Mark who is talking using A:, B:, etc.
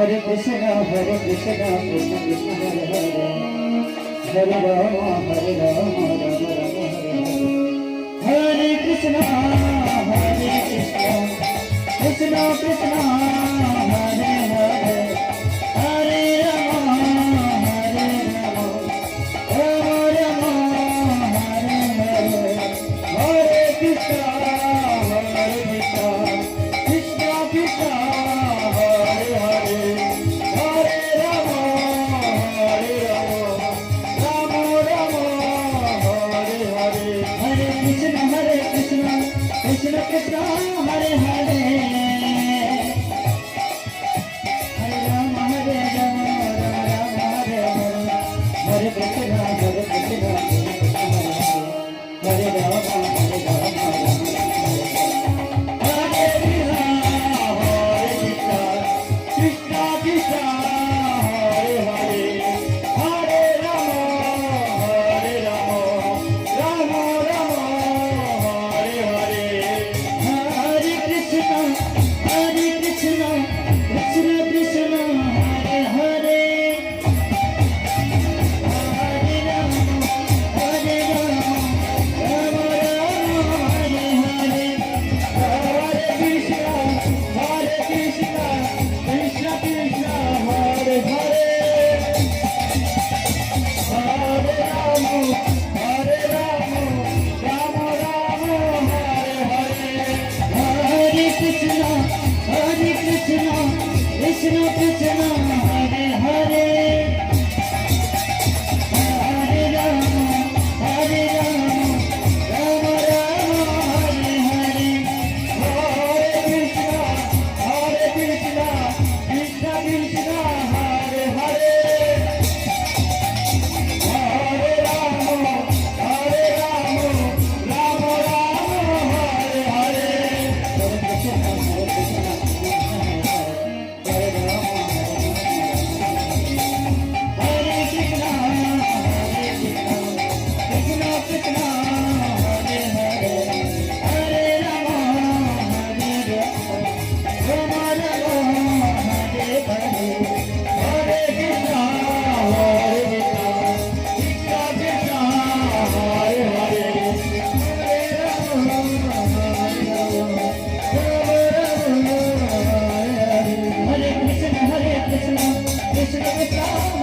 A: Krishna Krishna Krishna Hare Hare Hare Rama Hare Rama Rama Rama Hare Hare Krishna Krishna Krishna Hare Hare Hare Rama Hare Rama Rama Rama Hare Hare Hare Krishna Krishna Krishna Hare Hare Hare Rama Hare Rama Rama Rama Hare Hare Hare Krishna Krishna Krishna Hare Hare Hare Rama Hare Rama Rama Rama Hare Hare Hare Krishna Krishna Hare Rama Hare Rama Krishna Krishna Hare Hare Hare Rama Hare Rama Rama Rama Hare Hare Hare Krishna Krishna Krishna Hare Hare Hare Rama Rama Rama Hare Hare Krishna Krishna